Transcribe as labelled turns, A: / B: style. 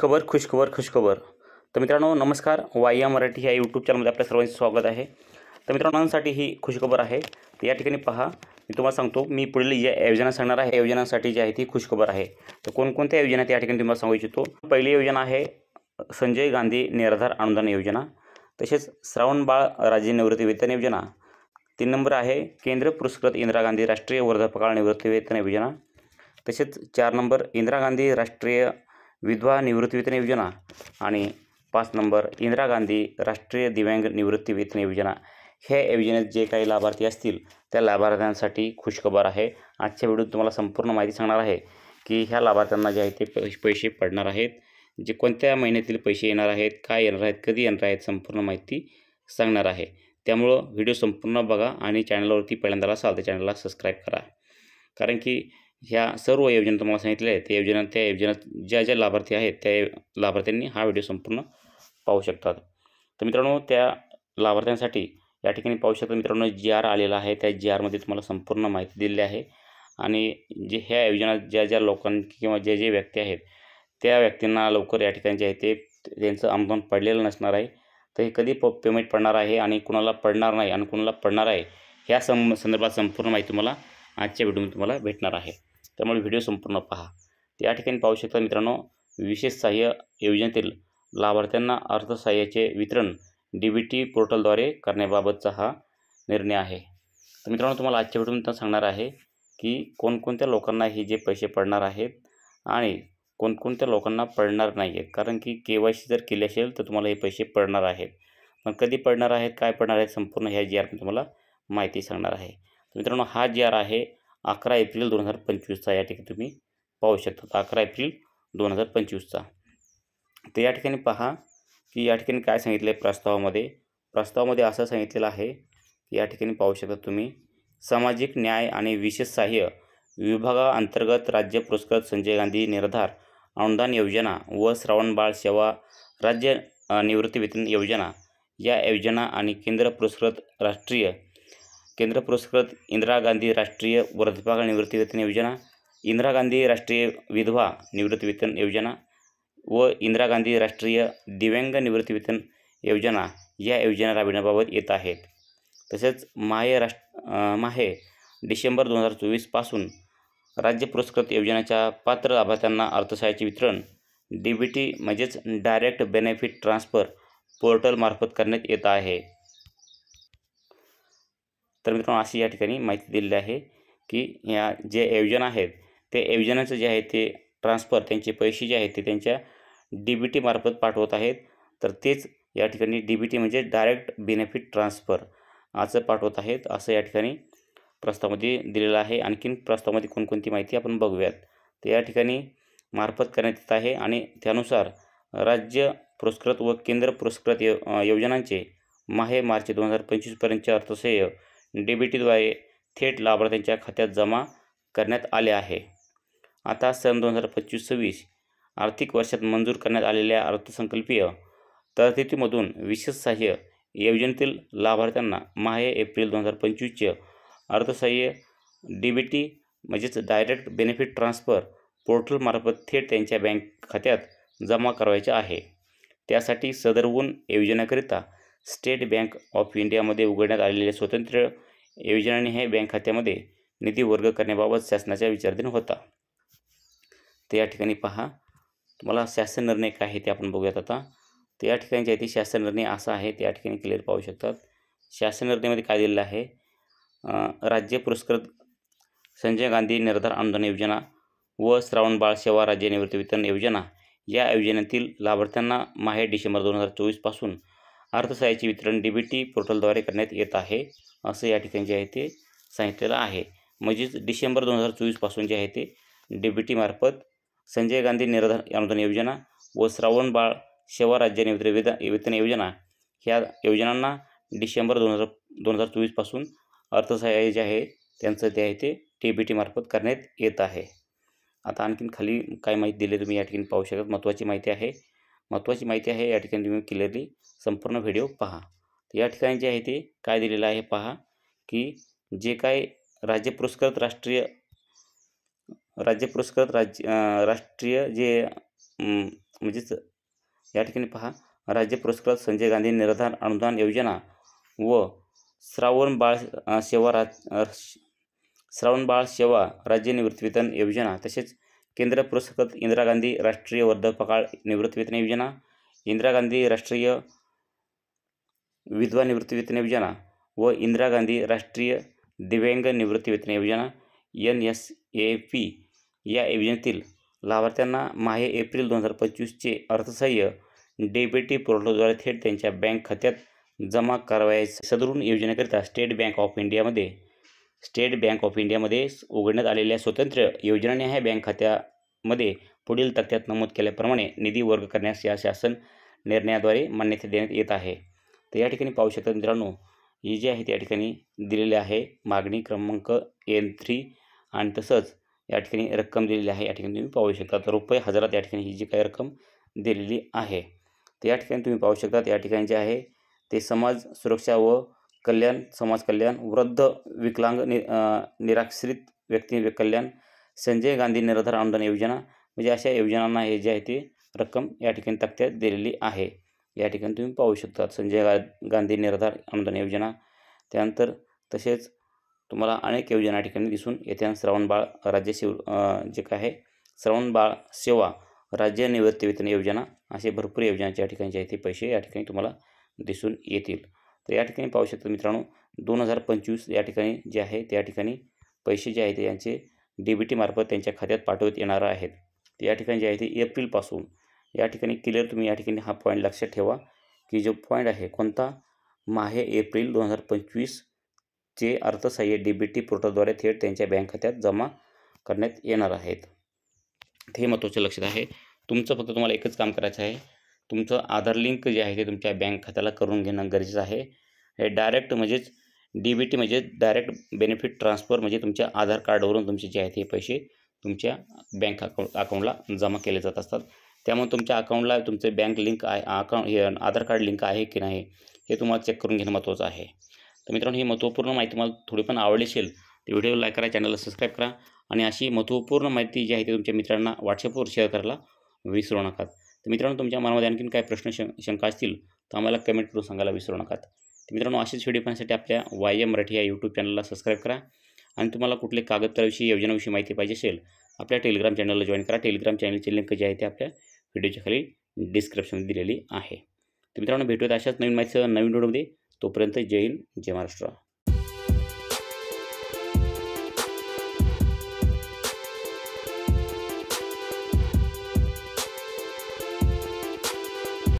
A: खुशखबर. तर मित्रांनो नमस्कार. वाया मराठी या यूट्यूब चॅनलमध्ये आपल्या सर्वांचे स्वागत आहे. तर मित्रांसाठी ही खुशखबर आहे. तर या ठिकाणी पहा, मी तुम्हाला सांगतो, मी पुढील या योजना सांगणार आहे. योजनांसाठी जी आहे ती खुशखबर आहे. तर कोणकोणत्या योजना त्या ठिकाणी तुम्हाला सांगू इच्छितो. पहिली योजना आहे संजय गांधी निराधार अनुदान योजना, तसेच श्रावणबाळ राज्य निवृत्ती वेतन योजना. 3 नंबर आहे केंद्र पुरस्कृत इंदिरा गांधी राष्ट्रीय वृद्धापकाळ निवृत्ती वेतन योजना. तसेच 4 नंबर इंदिरा गांधी राष्ट्रीय विधवा निवृत्ती वेतन योजना आणि 5 नंबर इंदिरा गांधी राष्ट्रीय दिव्यांग निवृत्ती वेतन योजना. ह्या योजनेत जे काही लाभार्थी असतील त्या लाभार्थ्यांसाठी खुशखबर आहे. आजच्या व्हिडिओत तुम्हाला संपूर्ण माहिती सांगणार आहे की ह्या लाभार्थ्यांना जे आहे ते पैसे पडणार आहेत, जे कोणत्या महिन्यातील पैसे येणार आहेत, काय येणार आहेत, कधी येणार आहेत, संपूर्ण माहिती सांगणार आहे. त्यामुळं व्हिडिओ संपूर्ण बघा आणि चॅनलवरती पहिल्यांदा असाल तर चॅनलला सबस्क्राईब करा. कारण की ह्या सर्व योजना तुम्हाला सांगितल्या आहेत, त्या योजनेत ज्या लाभार्थी आहेत त्या लाभार्थ्यांनी हा व्हिडिओ संपूर्ण पाहू शकतात. तर मित्रांनो, त्या लाभार्थ्यांसाठी या ठिकाणी पाहू शकता मित्रांनो, GR आलेला आहे. त्या GRमध्ये तुम्हाला संपूर्ण माहिती दिलेली आहे. आणि जे ह्या योजना ज्या लोकांनी किंवा जे व्यक्ती आहेत त्या व्यक्तींना लवकर या ठिकाणी जे आहे ते त्यांचं अनुदान पडलेलं नसणार आहे. तर हे कधी पेमेंट पडणार आहे आणि कुणाला पडणार नाही आणि कुणाला पडणार आहे ह्या संदर्भात संपूर्ण माहिती तुम्हाला आजच्या व्हिडिओमध्ये तुम्हाला भेटणार आहे. त्यामुळे व्हिडिओ संपूर्ण पहा. या ठिकाणी पाहू शकता मित्रांनो, विशेष सहाय्य योजनेतील लाभार्थ्यांना अर्थसहाय्याचे वितरण DBT पोर्टलद्वारे करण्याबाबतचा हा निर्णय आहे. तर मित्रांनो, तुम्हाला आजच्या व्हिडिओमध्ये सांगणार आहे की कोणकोणत्या लोकांना हे जे पैसे पडणार आहेत आणि कोणकोणत्या लोकांना पडणार नाही आहेत. कारण की KYC जर केली असेल तर तुम्हाला हे पैसे पडणार आहेत. पण कधी पडणार आहेत, काय पडणार आहेत, संपूर्ण ह्या GRमध्ये तुम्हाला माहिती सांगणार आहे. तर मित्रांनो, हा GR आहे 11 एप्रिल 2025चा. या ठिकाणी तुम्ही पाहू शकता 11 एप्रिल 2025चा. तर या ठिकाणी पहा की या ठिकाणी काय सांगितलं आहे प्रस्तावामध्ये असं सांगितलेलं आहे की या ठिकाणी पाहू शकता तुम्ही, सामाजिक न्याय आणि विशेष सहाय्य विभागाअंतर्गत राज्य पुरस्कृत संजय गांधी निराधार अनुदान योजना व श्रावणबाळ सेवा राज्य निवृत्ती वेतन योजना या योजना आणि केंद्र पुरस्कृत इंदिरा गांधी राष्ट्रीय वृद्धापकाळ निवृत्ती वेतन योजना, इंदिरा गांधी राष्ट्रीय विधवा निवृत्ती वेतन योजना व इंदिरा गांधी राष्ट्रीय दिव्यांग निवृत्ती वेतन योजना या योजना राबविण्याबाबत येत आहेत. तसेच माहे डिसेंबर 2024 पासून राज्य पुरस्कृत योजनेच्या पात्र लाभार्थ्यांना अर्थसहाय्याचे वितरण DBT म्हणजेच डायरेक्ट बेनिफिट ट्रान्सफर पोर्टलमार्फत करण्यात येत आहे. तर मित्रांनो, अशी या ठिकाणी माहिती दिलेली आहे की ह्या जे योजना आहेत ते योजनांचं जे आहे ते ट्रान्सफर, त्यांचे पैसे जे आहेत ते त्यांच्या DBT मार्फत पाठवत आहेत. तर तेच या ठिकाणी DBT म्हणजे डायरेक्ट बेनिफिट ट्रान्सफर असं पाठवत आहेत, असं या ठिकाणी प्रस्तावामध्ये दिलेलं आहे. आणखीन प्रस्तावामध्ये कोणकोणती माहिती आपण बघूयात. तर या ठिकाणी मार्फत करण्यात येत आहे आणि त्यानुसार राज्य पुरस्कृत व केंद्र पुरस्कृत योजनांचे मार्च 2025पर्यंतचे अर्थसहाय्य DBTद्वारे थेट लाभार्थ्यांच्या खात्यात जमा करण्यात आले आहे. आता सन 2025-26 आर्थिक वर्षात मंजूर करण्यात आलेल्या अर्थसंकल्पीय तरतुदीमधून विशेष सहाय्य योजनेतील लाभार्थ्यांना एप्रिल 2025चे अर्थसहाय्य DBT म्हणजेच डायरेक्ट बेनिफिट ट्रान्सफर पोर्टलमार्फत थेट त्यांच्या बँक खात्यात जमा करायचे आहे. त्यासाठी सदरहून योजनेकरिता स्टेट बँक ऑफ इंडियामध्ये उघडण्यात आलेल्या स्वतंत्र योजनेने हे बँक खात्यामध्ये निधी वर्ग करण्याबाबत शासनाचा विचाराधीन होता. तर या ठिकाणी पहा, तुम्हाला शासन निर्णय काय आहे ते आपण बघूयात आता. तर या ठिकाणी जे आहे ते शासन निर्णय असा आहे, ते या ठिकाणी क्लिअर पाहू शकतात. शासन निर्णयामध्ये काय दिलेलं आहे, राज्य पुरस्कृत संजय गांधी निराधार अनुदान योजना व श्रावणबाळ सेवा राज्य निवृत्ती वेतन योजना या योजनेतील लाभार्थ्यांना डिसेंबर 2024 पासून अर्थसहाय्याचे वितरण DBT पोर्टलद्वारे करण्यात येत आहे, असं या ठिकाणी जे आहे ते सांगितलेलं आहे. म्हणजेच डिसेंबर 2024 पासून जे आहे ते DBT मार्फत संजय गांधी निराधार अनुदान योजना व श्रावणबाळ सेवा राज्य निवृत्ती वेतन योजना ह्या योजनांना डिसेंबर 2024 पासून अर्थसहाय्य जे आहे त्यांचं ते आहे ते DBT मार्फत करण्यात येत आहे. आता आणखीन खाली काय माहिती दिली तुम्ही या ठिकाणी पाहू शकता. महत्त्वाची माहिती आहे. या ठिकाणी तुम्ही क्लिअरली संपूर्ण व्हिडिओ पहा. तर या ठिकाणी जे आहे ते काय दिलेलं आहे पहा की जे काय राज्य पुरस्कृत राष्ट्रीय जे म्हणजेच या ठिकाणी पहा, राज्य पुरस्कृत संजय गांधी निराधार अनुदान योजना व श्रावणबाळ सेवा राज्य निवृत्तीवेतन योजना, तसेच केंद्र पुरस्कृत इंदिरा गांधी राष्ट्रीय वृद्धापकाळ निवृत्तीवेतन योजना, इंदिरा गांधी राष्ट्रीय विधवा निवृत्तीवेतन योजना व इंदिरा गांधी राष्ट्रीय दिव्यांग निवृत्तीवेतन योजना NSAP या योजनेतील लाभार्थ्यांना माहे एप्रिल 2025चे अर्थसहाय्य DBT पोर्टलद्वारे थेट त्यांच्या बँक खात्यात जमा करावयाचे. सदरून योजनेकरिता स्टेट बँक ऑफ इंडियामध्ये उघडण्यात आलेल्या स्वतंत्र योजनानिहाय बँक खात्यामध्ये पुढील तक्त्यात नमूद केल्याप्रमाणे निधी वर्ग करण्यास या शासन निर्णयाद्वारे मान्यता देण्यात येत आहे. तर या ठिकाणी पाहू शकता मित्रांनो, ही जी आहे त्या ठिकाणी दिलेली आहे मागणी क्रमांक N3 आणि तसंच या ठिकाणी रक्कम दिलेली आहे. या ठिकाणी तुम्ही पाहू शकता. तर रुपये हजारात या ठिकाणी ही जी काही रक्कम दिलेली आहे. तर या ठिकाणी तुम्ही पाहू शकता या ठिकाणी जे आहे ते समाज सुरक्षा व समाज कल्याण, वृद्ध, विकलांग, निराश्रित व्यक्ती कल्याण, संजय गांधी निराधार अनुदान योजना, म्हणजे अशा योजनांना हे जे आहे ते रक्कम या ठिकाणी तक्त्यात दिलेली आहे. या ठिकाणी तुम्ही पाहू शकता संजय गांधी निराधार अनुदान योजना. त्यानंतर तसेच तुम्हाला अनेक योजना या ठिकाणी दिसून येत्या. श्रावणबाळ जे काय आहे श्रावणबाळ सेवा राज्य निवृत्तीवेतन योजना, असे भरपूर योजनांच्या ठिकाणी जे आहे ते पैसे या ठिकाणी तुम्हाला दिसून येतील. तर या ठिकाणी पाहू शकता मित्रांनो, 2025 या ठिकाणी जे आहे त्या ठिकाणी पैसे जे आहेत ते यांचे DBT मार्फत त्यांच्या खात्यात पाठवत येणार आहेत. तर या ठिकाणी जे आहे ते एप्रिलपासून या ठिकाणी क्लिअर तुम्ही या ठिकाणी हा पॉईंट लक्षात ठेवा की जो पॉईंट आहे कोणता, माहे एप्रिल 2025चे अर्थसहाय्य DBT पोर्टलद्वारे थेट त्यांच्या बँक खात्यात जमा करण्यात येणार आहेत. हे महत्त्वाचं लक्षात आहे. तुमचं फक्त तुम्हाला एकच काम करायचं आहे, तुमचं आधार लिंक जे आहे ते तुमच्या बँक खात्याला करून घेणं गरजेचं आहे. हे डायरेक्ट म्हणजेच DBT म्हणजे डायरेक्ट बेनिफिट ट्रान्सफर, म्हणजे तुमच्या आधार कार्डवरून तुमचे जे आहे ते पैसे तुमच्या बँक अकाउंटला जमा केले जात असतात. त्यामुळे तुमच्या अकाउंटला तुमचे बँक लिंक आहे, आधार कार्ड लिंक आहे की नाही हे तुम्हाला चेक करून घेणं महत्त्वाचं आहे. तर मित्रांनो, ही महत्त्वपूर्ण माहिती तुम्हाला थोडी पण आवडली असेल तर व्हिडिओ लाईक करा, चॅनलला सबस्क्राईब करा आणि अशी महत्त्वपूर्ण माहिती जी आहे ती तुमच्या मित्रांना WhatsAppवर शेअर करायला विसरू नका. तर मित्रांनो, तुमच्या मनामध्ये आणखीन काय प्रश्न शंका असतील तर आम्हाला कमेंट करून सांगायला विसरू नका. तर मित्रांनो, असेच व्हिडिओ पाहण्यासाठी आपल्या YM मराठी या यूट्यूब चॅनलला सबस्क्राईब करा आणि तुम्हाला कुठले कागदपत्राविषयी योजनाविषयी माहिती पाहिजे असेल आपल्या टेलिग्राम चॅनलला जॉईन करा. टेलिग्राम चॅनलची लिंक जी आहे ते आपल्या व्हिडिओच्या खाली डिस्क्रिप्शनमध्ये दिलेली आहे. तर मित्रांनो, भेटूयात अशाच नवीन माहितीसह नवीन व्हिडिओमध्ये. तोपर्यंत जय हिंद, जय महाराष्ट्र.